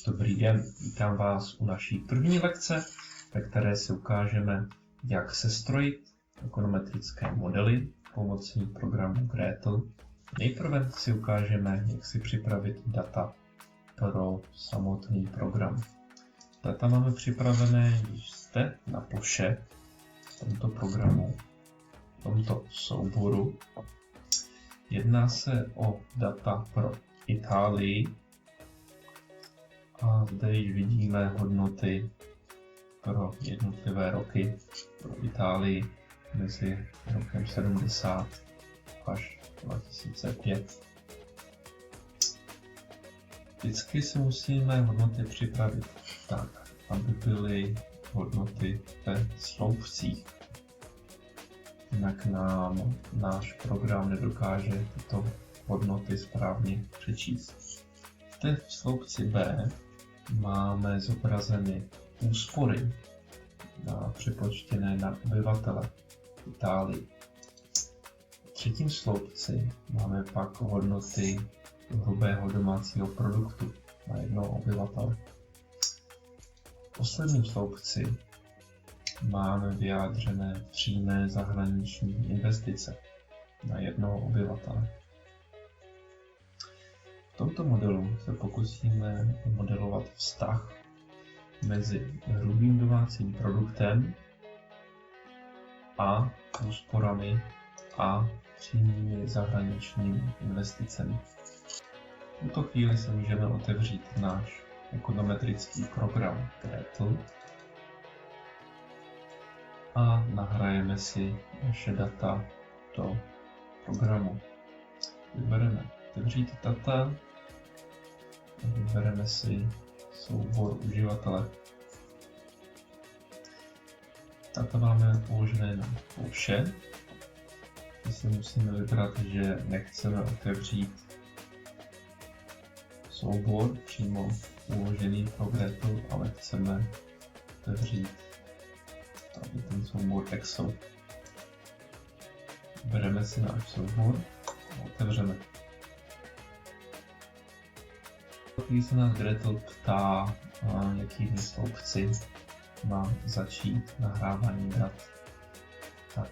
Dobrý den, vítám vás u naší první lekce, ve které si ukážeme, jak sestrojit ekonometrické modely pomocí programu Gretlu. Nejprve si ukážeme, jak si připravit data pro samotný program. Data máme připravené, když jste na ploše v tomto programu, v tomto souboru. Jedná se o data pro Itálii. A zde již vidíme hodnoty pro jednotlivé roky pro Itálii mezi rokem 70 až 2005. Vždycky si musíme hodnoty připravit tak, aby byly hodnoty ve sloupcích. Jinak nám náš program nedokáže tyto hodnoty správně přečíst. Zde v sloupci B máme zobrazeny úspory přepočtené na obyvatele v Itálii. V třetím sloupci máme pak hodnoty hrubého domácího produktu na jednoho obyvatele. V posledním sloupci máme vyjádřené přímé zahraniční investice na jednoho obyvatele. V tomto modelu se pokusíme modelovat vztah mezi hrubým domácím produktem a úsporami a přímými zahraničními investicemi. V tuto chvíli si můžeme otevřít náš ekonometrický program Gretlu a nahrajeme si naše data do programu. Vybereme otevřít data. Vybereme si soubor uživatele. Data máme položené na ploše. My si musíme vybrat, že nechceme otevřít soubor přímo uložený pro Gretlu, ale chceme otevřít tady ten soubor Excel. Vybereme si náš soubor a otevřeme. Když se nás Gretl ptá, jakými sloupci má začít nahrávání dat, tak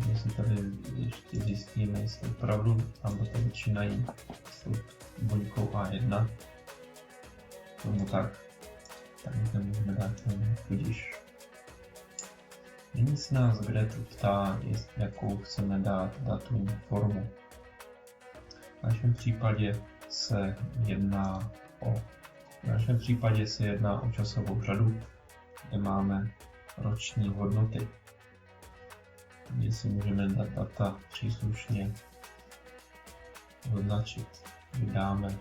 my si tady ještě zjistíme, jestli opravdu tam data začínají buňkou A1. Tomu tak zde můžeme dát tudíž. Nyní se nás Gretl ptá, jakou chceme dát datum formu. V našem případě se jedná o časovou řadu, kde máme roční hodnoty. Kde si můžeme data příslušně označit. Vydáme,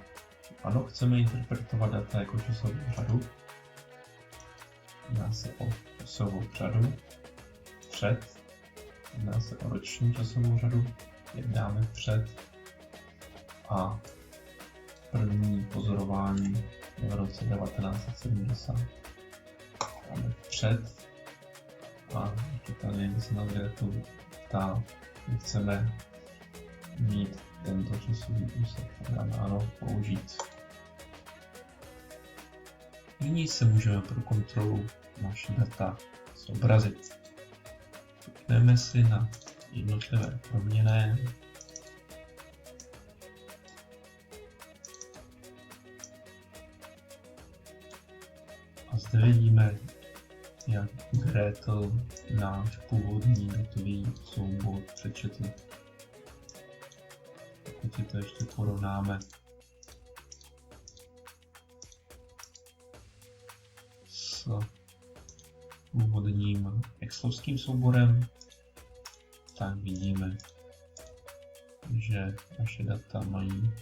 ano, chceme interpretovat data jako časovou řadu. Jedná se o časovou řadu před, jedná se o roční časovou řadu, dáme před a první pozorování v roce 1970. Dáme před a tady se nás Gretlu ptá, že chceme mít tento časový úsek. Dáme ano, použít. Nyní se můžeme pro kontrolu naše data zobrazit. Klikneme si na jednotlivé proměnné. A zde vidíme, jak Gretl náš původní datový soubor přečetl. Pokud si to ještě porovnáme s původním excelovským souborem, tak vidíme, že naše data mají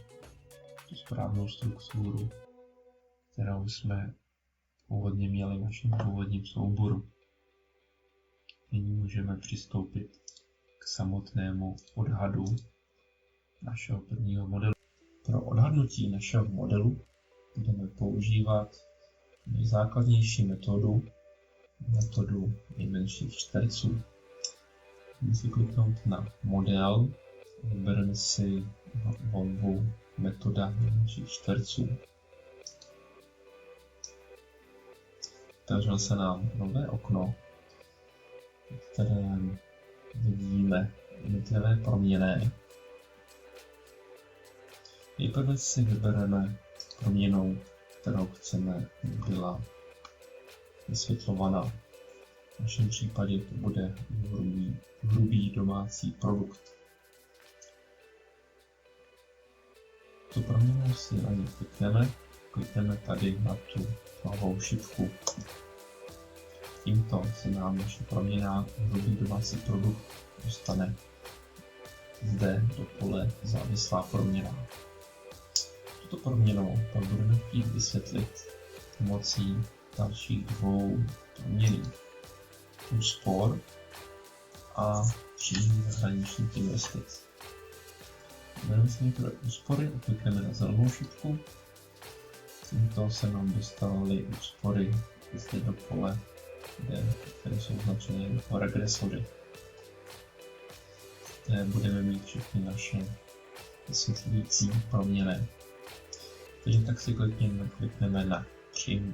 tu správnou strukturu, kterou jsme původně měli v našem původním souboru. Nyní můžeme přistoupit k samotnému odhadu našeho prvního modelu. Pro odhadnutí našeho modelu budeme používat nejzákladnější metodu nejmenších čtverců. Můžeme si kliknout na model, vybereme si volbu metoda nejmenších čtverců. otevřelo se nám nové okno, v kterém vidíme jednotlivé proměnné. Nejprve si vybereme proměnnou, kterou chceme, aby byla vysvětlovaná. V našem případě to bude hrubý domácí produkt. Tu proměnnou si na ní klikneme tady na tu tmavou šipku. Tímto se nám naše proměnná hrubý domácí produkt dostane zde do pole závislá proměnná. Tuto proměnou pak budeme chtít vysvětlit pomocí dalších dvou proměnných: úspor a příjmů zahraničních investic. Vybereme si některé úspory a klikneme na zelenou šipku. Tímto se nám dostaly úspory zde do pole, které jsou označeny jako regresory. Zde budeme mít všechny naše vysvětlující proměnné. Takže tak si klikneme na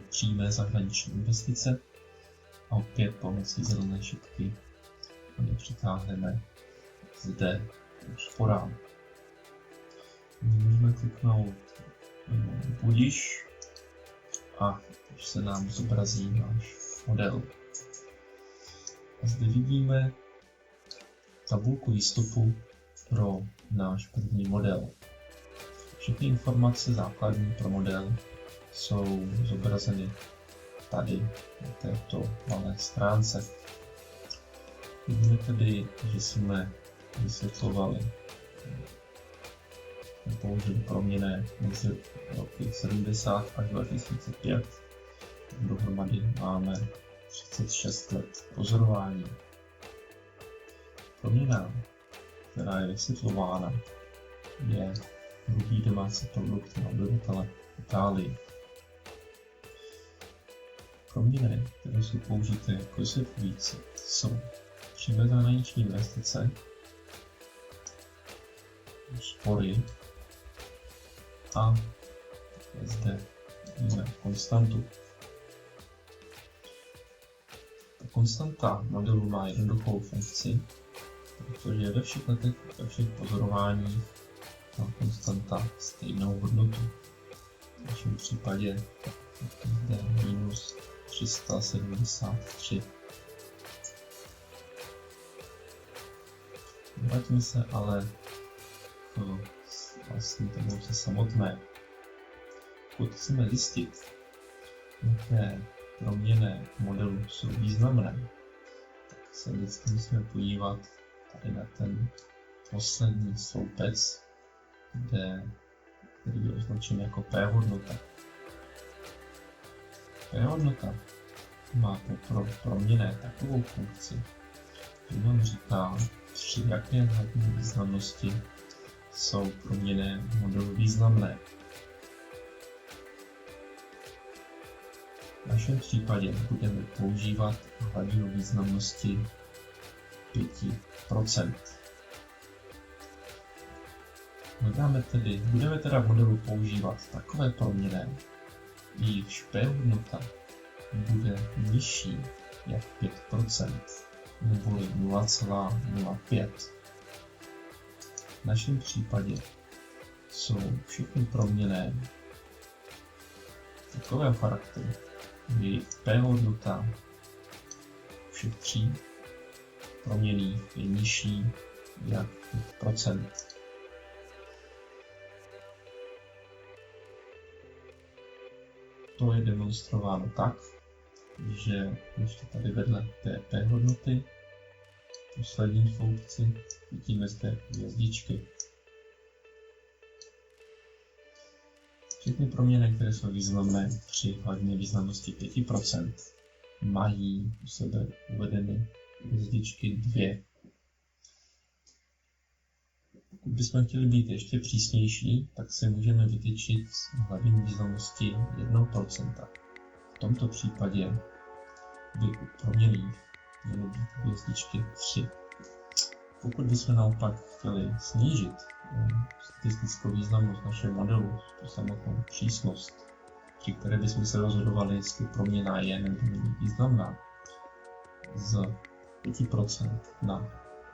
přímé zahraniční investice a opět pomocí zelené šipky přitáhneme zde úsporám. Můžeme kliknout budiš a už se nám zobrazí náš model. A zde vidíme tabulku výstupu pro náš první model. Všechny informace základní pro model jsou zobrazeny tady na této malé stránce. Vidíme tedy, že jsme vysvětlovali, použili proměnné mezi roky 70 až 2005. Dohromady máme 36 let pozorování. Proměnná, která je vysvětlována, je hrubý domácí produkt na obyvatele Itálii. Proměnné, které jsou použité jako vysvětlující, jsou přímé zahraniční investice, úspory a zde vidíme konstantu. Ta konstanta modelu má jednoduchou funkci, protože ve všech letech, ve všech pozorováních má konstanta stejnou hodnotu. V našem případě zde minus 373. Vraťme se ale k vlastní tabulce samotné. Pokud chceme zjistit, jaké proměnné modelu jsou významné, tak se vždycky musíme podívat tady na ten poslední sloupec, který je označen jako p-hodnota. P-hodnota má pro proměnné takovou funkci, že nám říká, při jaké hladní významnosti jsou proměnné modelu významné. V našem případě budeme používat hladinu významnosti 5%. Budeme teda v modelu používat takové proměnné, jejichž p-hodnota bude nižší jak 5%, neboli 0,05. V našem případě jsou všechny proměnné takového charakteru, jejich p-hodnota všech tří proměnných je nižší jak 5%. To je demonstrováno tak, že ještě tady vedle té p-hodnoty v posledním sloupci vidíme zde hvězdičky. Všechny proměnné, které jsou významné při hladině významnosti 5%, mají u sebe uvedeny hvězdičky 2. Pokud bychom chtěli být ještě přísnější, tak si můžeme vytyčit hladinu významnosti 1%. V tomto případě by u proměnných měly být hvězdičky 3. Pokud bychom naopak chtěli snížit statistickou významnost našeho modelu, tu samotnou přísnost, při které bychom se rozhodovali, jestli proměna je nebo není významná, z 5% na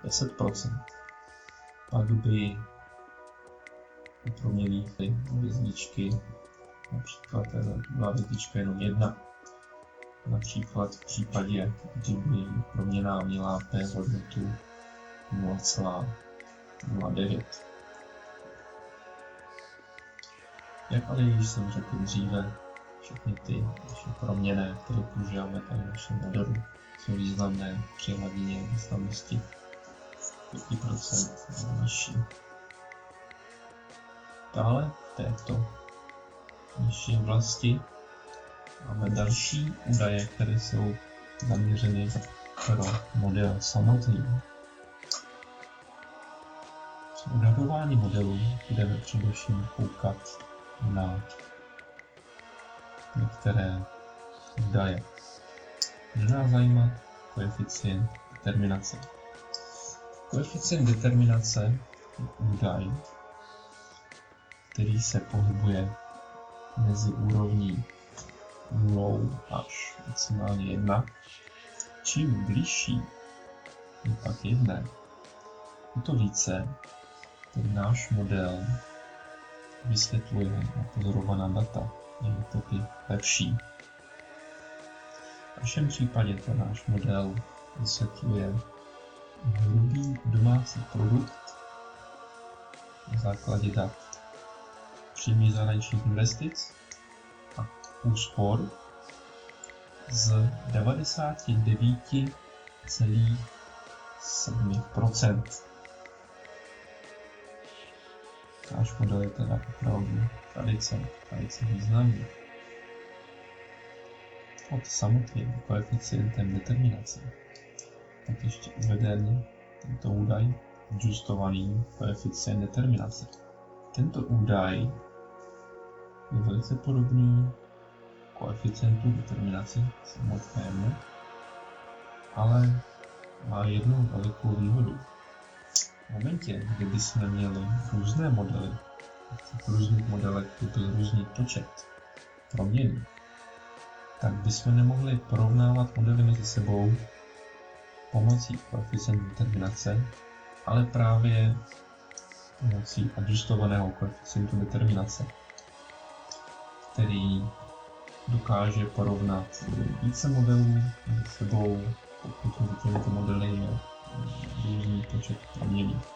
10%, pak by u proměnných hvězdičky, například byla hvězdička jenom 1. Například v případě, kdyby proměna měla p-hodnotu 0,09. Jak ale již jsem řekl dříve, všechny ty naše proměnné, které používáme tady v našem modelu, jsou významné při hladině významnosti 5% nebo nižší. Dále v této nižší oblasti máme další údaje, které jsou zaměřeny pro model samotný. Při odhadování modelu budeme především koukat na některé údaje. Může nás zajímat koeficient determinace. Koeficient determinace je údaj, který se pohybuje mezi úrovní 0 až maximálně 1. Čím blížší je pak 1, o to více ten náš model vysvětluje napozorovaná data, je tedy lepší. V našem případě ten náš model vysvětluje hrubý domácí produkt na základě dat přímých zahraničních investic a úspor z 99,7%. Náš model je teda opravdu velice významný. Pod samotným koeficientem determinace tak ještě uveden tento údaj adjustovaný koeficient determinace. Tento údaj je velice podobný koeficientu determinace samotnému, ale má jednu velikou výhodu. V momentě, kdyby jsme měli různé modely, v různých modelech by byl různý počet proměnných, tak bychom nemohli porovnávat modely mezi sebou pomocí koeficientu determinace, ale právě pomocí adjustovaného koeficientu determinace, který dokáže porovnat více modelů mezi sebou, pokud mezi těmito modely je různý počet proměnných.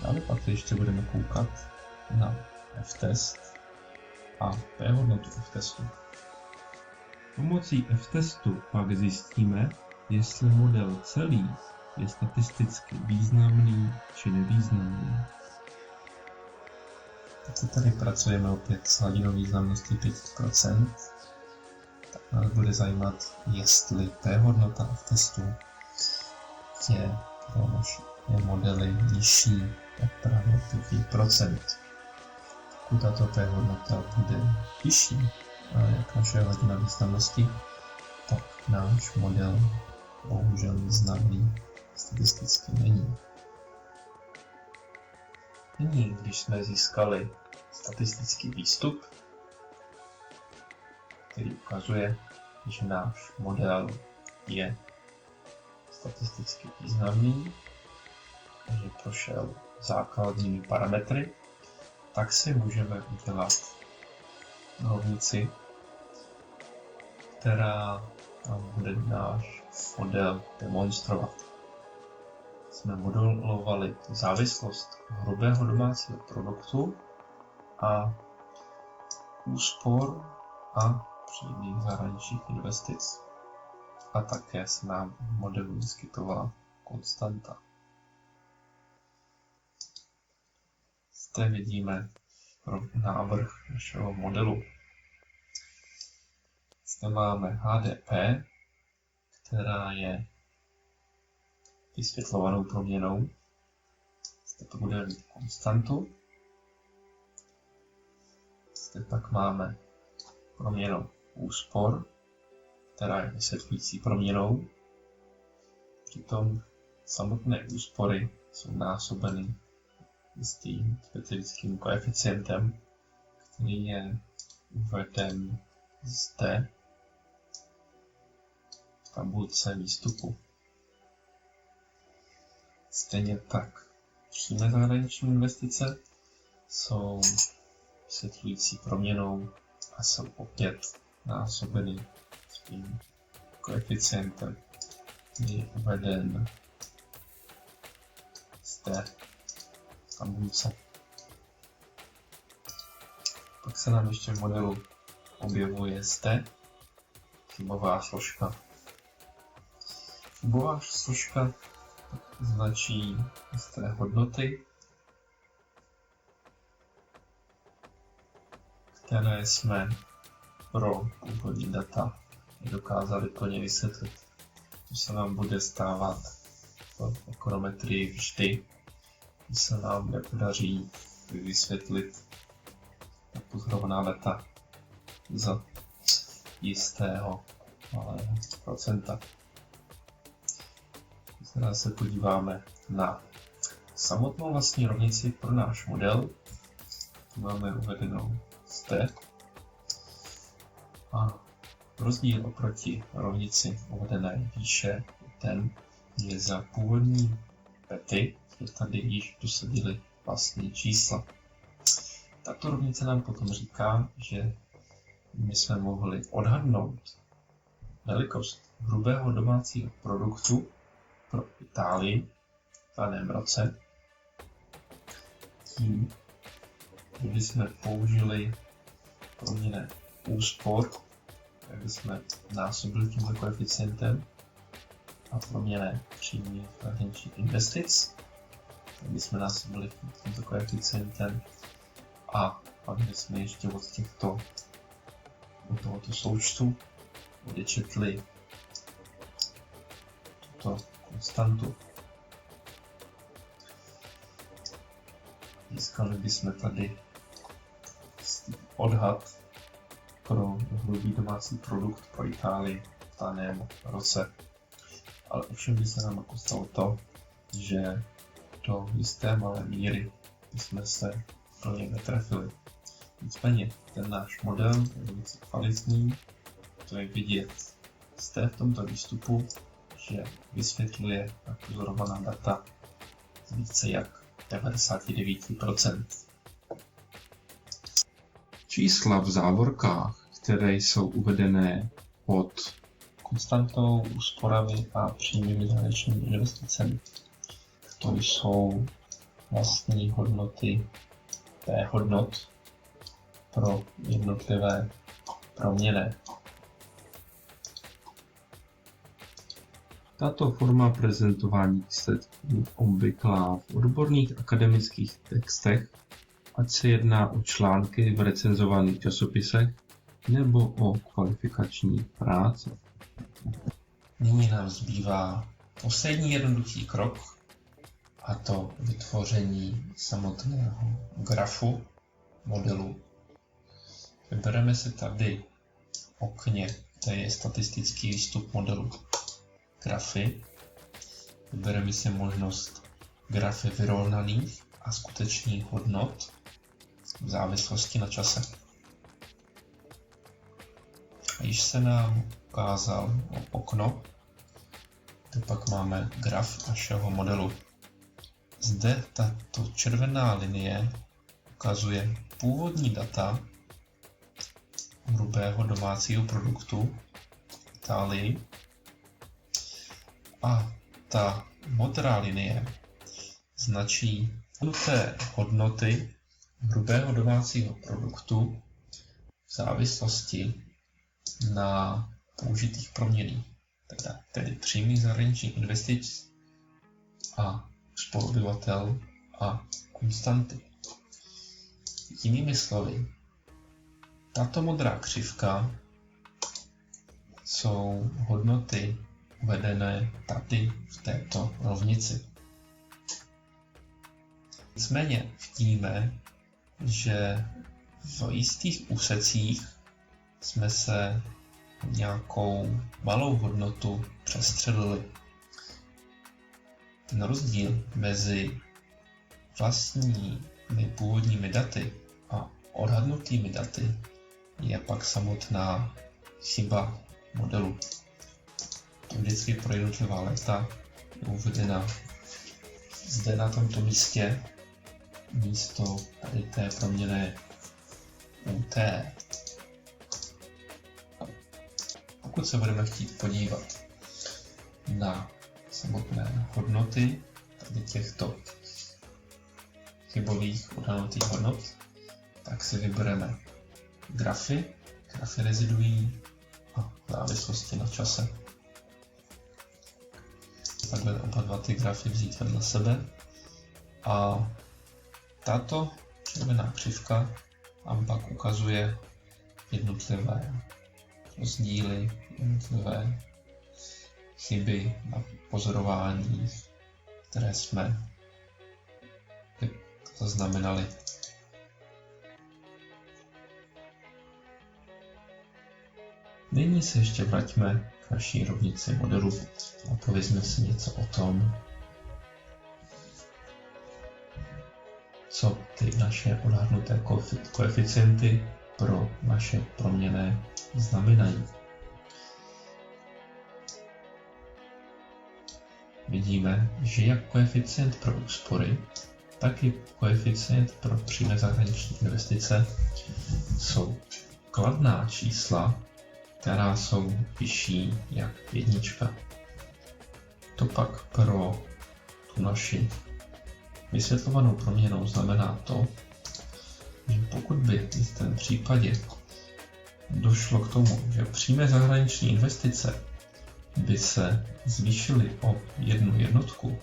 Dále pak ještě budeme koukat na F-test a p-hodnotu F-testu. Pomocí F-testu pak zjistíme, jestli model celý je statisticky významný či nevýznamný. Pokud tady pracujeme opět s hladinou významnosti 5%, tak nás bude zajímat, jestli p-hodnota F-testu je pro naše modely nižší, tak právě 5%. Pokud tato p-hodnota bude vyšší, jak naše hladina významnosti, tak náš model bohužel významný statisticky není. Nyní, když jsme získali statistický výstup, který ukazuje, že náš model je statisticky významný, že prošel základními parametry, tak si můžeme udělat rovnici, která nám bude náš model demonstrovat. Jsme modelovali závislost hrubého domácího produktu a úspor a přímých zahraničních investic. A také se nám v modelu vyskytovala konstanta. Zde vidíme návrh našeho modelu. Zde máme HDP, která je vysvětlovanou proměnou. Zde to bude mít konstantu. Zde pak máme proměnu úspor, která je vysvětlující proměnou. Přitom samotné úspory jsou násobeny jistým specifickým koeficientem, který je uveden zde v tabulce výstupu. Stejně tak přímé zahraniční investice jsou vysvětlující proměnou a jsou opět násobeny tím koeficientem, který je uveden zde v tabulce. Pak se nám ještě v modelu objevuje zde chybová složka. Chybová složka značí jisté hodnoty, které jsme pro původní data nedokázali plně vysvětlit. To se nám bude stávat v ekonometrii vždy, když se nám nepodaří vysvětlit napozorovaná data za jistého malého procenta. Teraz se podíváme na samotnou vlastní rovnici pro náš model. Tu máme uvedenou zde. A rozdíl oproti rovnici uvedené výše je ten, že za původní pety jsme tady již dosadili vlastní čísla. Tato rovnice nám potom říká, že my jsme mohli odhadnout velikost hrubého domácího produktu pro Itálii v daném roce tím, že jsme použili proměnné úspor, tak jsme násobili tímto koeficientem, a proměnné přímých zahraničních investic, tak jsme násobili tímto koeficientem, a pak jsme ještě od tohoto součtu odečetli tuto konstantu. Získali bychom tady odhad pro hrubý domácí produkt pro Itálii v daném roce. Ale ovšem by se nám jako stalo to, že do jisté malé míry jsme se plně netrefili. Nicméně ten náš model je velice kvalitní, to je vidět zde v tomto výstupu, že vysvětluje napozorovaná data z více jak 99%. Čísla v závorkách, které jsou uvedené pod konstantou, úsporami a přímými zahraničními investicemi, to jsou vlastní hodnoty p-hodnot pro jednotlivé proměnné. Tato forma prezentování výsledků obvyklá v odborných akademických textech, ať se jedná o články v recenzovaných časopisech nebo o kvalifikační práce. Nyní nám zbývá poslední jednoduchý krok, a to vytvoření samotného grafu modelu. Vybereme si tady v okně, kde je statistický výstup modelu, grafy. Vybereme si možnost grafy vyrovnaných a skutečných hodnot v závislosti na čase. A již se nám ukázal okno, kde pak máme graf našeho modelu. Zde tato červená linie ukazuje původní data hrubého domácího produktu v Itálii a ta modrá linie značí hodnoty hrubého domácího produktu v závislosti na použitých proměnných, tedy přímých zahraničních investic a úspor obyvatel a konstanty. Jinými slovy, tato modrá křivka jsou hodnoty uvedené tady v této rovnici. Nicméně vidíme, že v jistých úsecích jsme se nějakou malou hodnotu přestřelili. Ten rozdíl mezi vlastními původními daty a odhadnutými daty je pak samotná chyba modelu. To vždycky pro jednotlivá léta je uvedena zde na tomto místě místo tady té proměnné UT. Pokud se budeme chtít podívat na samotné hodnoty tady těchto chybových odhadnutých hodnot, tak si vybereme grafy reziduí a závislosti na čase. Takhle oba dva ty grafy vzít vedle sebe a tato červená křivka vám pak ukazuje jednotlivé rozdíly, jednotlivé chyby na pozorování, které jsme zaznamenali. Nyní se ještě vraťme k naší rovnici modelu a povězme si něco o tom, co ty naše odhadnuté koeficienty pro naše proměnné znamenají. Vidíme, že jak koeficient pro úspory, tak i koeficient pro přímé zahraniční investice jsou kladná čísla, která jsou vyšší jak jednička. To pak pro tu naši vysvětlovanou proměnou znamená to, že pokud by v tom případě došlo k tomu, že přímé zahraniční investice by se zvýšily o 1 jednotku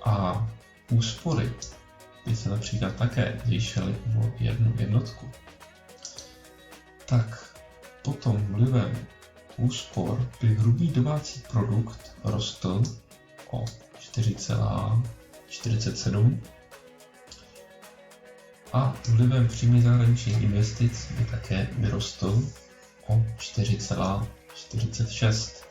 a úspory by se například také zvýšily o 1 jednotku, tak potom vlivem úspor by hrubý domácí produkt rostl o 4,47 a vlivem přímých zahraničních investic by také vyrostl o 4,46.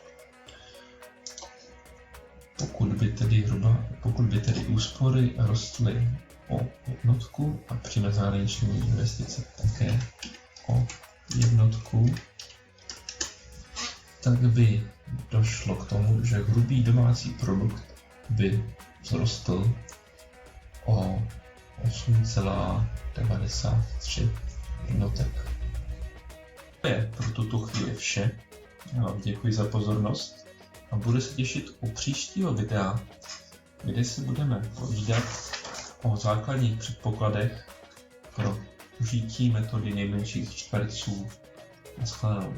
Pokud by tedy úspory rostly o jednotku a přímé zahraniční investice také o jednotku, tak by došlo k tomu, že hrubý domácí produkt by vzrostl o 8,93 jednotek. To je pro tuto chvíli vše. Já vám děkuji za pozornost a budu se těšit u příštího videa, kde se budeme povídat o základních předpokladech pro užití metody nejmenších čtverců. Naschledanou.